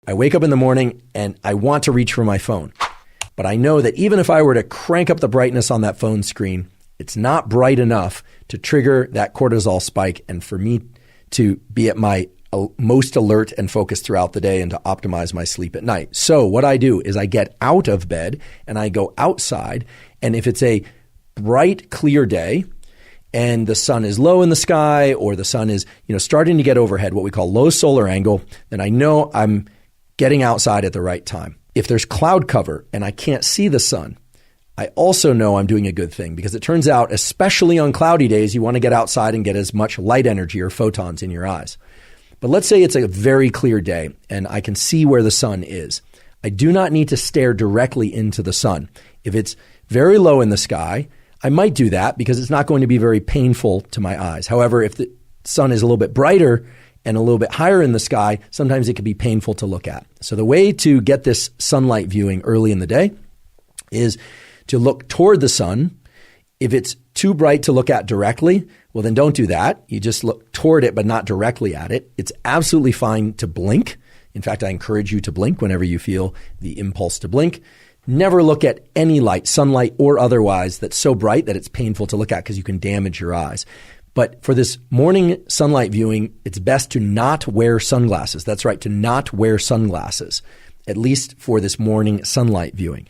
I wake up in the morning and I want to reach for my phone. But I know that even if I were to crank up the brightness on that phone screen, it's not bright enough to trigger that cortisol spike and for me to be at my most alert and focused throughout the day and to optimize my sleep at night. So what I do is I get out of bed and I go outside. And if it's a bright, clear day and the sun is low in the sky or the sun is, starting to get overhead, what we call low solar angle, then I know I'm getting outside at the right time. If there's cloud cover and I can't see the sun, I also know I'm doing a good thing because it turns out, especially on cloudy days, you want to get outside and get as much light energy or photons in your eyes. But let's say it's a very clear day and I can see where the sun is. I do not need to stare directly into the sun. If it's very low in the sky, I might do that because it's not going to be very painful to my eyes. However, if the sun is a little bit brighter and a little bit higher in the sky, sometimes it can be painful to look at. So the way to get this sunlight viewing early in the day is to look toward the sun. If it's too bright to look at directly, well, then don't do that. You just look toward it, but not directly at it. It's absolutely fine to blink. In fact, I encourage you to blink whenever you feel the impulse to blink. Never look at any light, sunlight or otherwise, that's so bright that it's painful to look at because you can damage your eyes. But for this morning sunlight viewing, it's best to not wear sunglasses. That's right, to not wear sunglasses, at least for this morning sunlight viewing.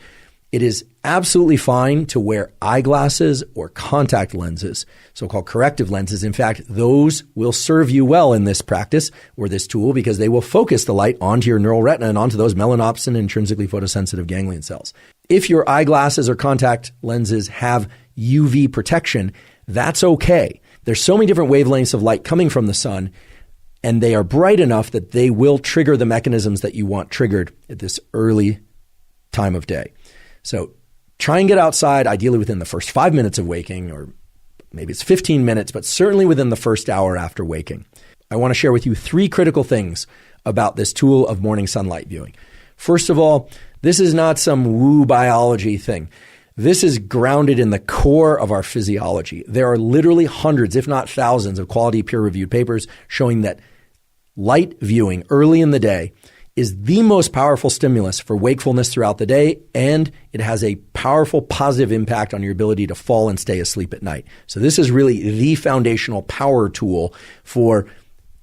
It is absolutely fine to wear eyeglasses or contact lenses, so-called corrective lenses. In fact, those will serve you well in this practice or this tool because they will focus the light onto your neural retina and onto those melanopsin intrinsically photosensitive ganglion cells. If your eyeglasses or contact lenses have UV protection, that's okay. There's so many different wavelengths of light coming from the sun, and they are bright enough that they will trigger the mechanisms that you want triggered at this early time of day. So try and get outside, ideally within the first 5 minutes of waking, or maybe it's 15 minutes, but certainly within the first hour after waking. I want to share with you 3 critical things about this tool of morning sunlight viewing. First of all, this is not some woo biology thing. This is grounded in the core of our physiology. There are literally hundreds, if not thousands, of quality peer-reviewed papers showing that light viewing early in the day is the most powerful stimulus for wakefulness throughout the day, and it has a powerful positive impact on your ability to fall and stay asleep at night. So this is really the foundational power tool for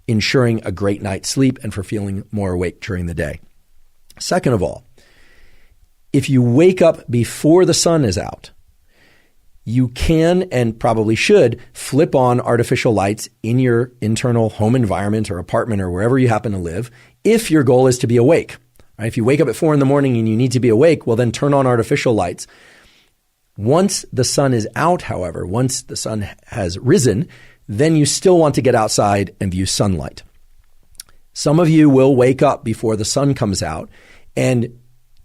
ensuring a great night's sleep and for feeling more awake during the day. Second of all, if you wake up before the sun is out, you can and probably should flip on artificial lights in your internal home environment or apartment or wherever you happen to live if your goal is to be awake. Right? If you wake up at 4 a.m. and you need to be awake, well, then turn on artificial lights. Once the sun is out, however, once the sun has risen, then you still want to get outside and view sunlight. Some of you will wake up before the sun comes out, and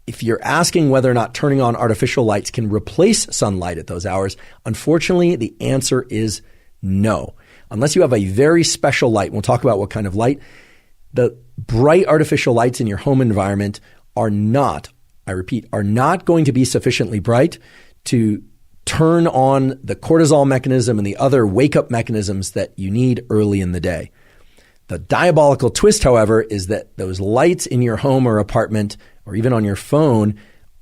if you're asking whether or not turning on artificial lights can replace sunlight at those hours, unfortunately, the answer is no. Unless you have a very special light, we'll talk about what kind of light, the bright artificial lights in your home environment are not, I repeat, are not going to be sufficiently bright to turn on the cortisol mechanism and the other wake-up mechanisms that you need early in the day. The diabolical twist, however, is that those lights in your home or apartment or even on your phone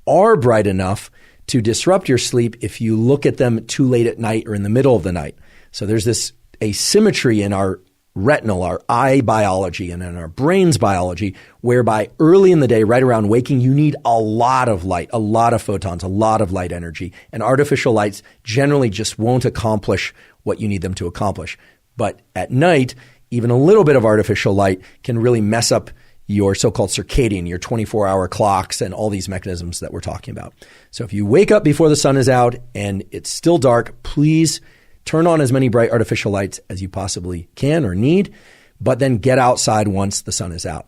are bright enough to disrupt your sleep if you look at them too late at night or in the middle of the night. So there's this asymmetry in our retinal, our eye biology, and in our brain's biology, whereby early in the day, right around waking, you need a lot of light, a lot of photons, a lot of light energy. And artificial lights generally just won't accomplish what you need them to accomplish. But at night, even a little bit of artificial light can really mess up your so-called circadian, your 24-hour clocks, and all these mechanisms that we're talking about. So if you wake up before the sun is out and it's still dark, please turn on as many bright artificial lights as you possibly can or need, but then get outside once the sun is out.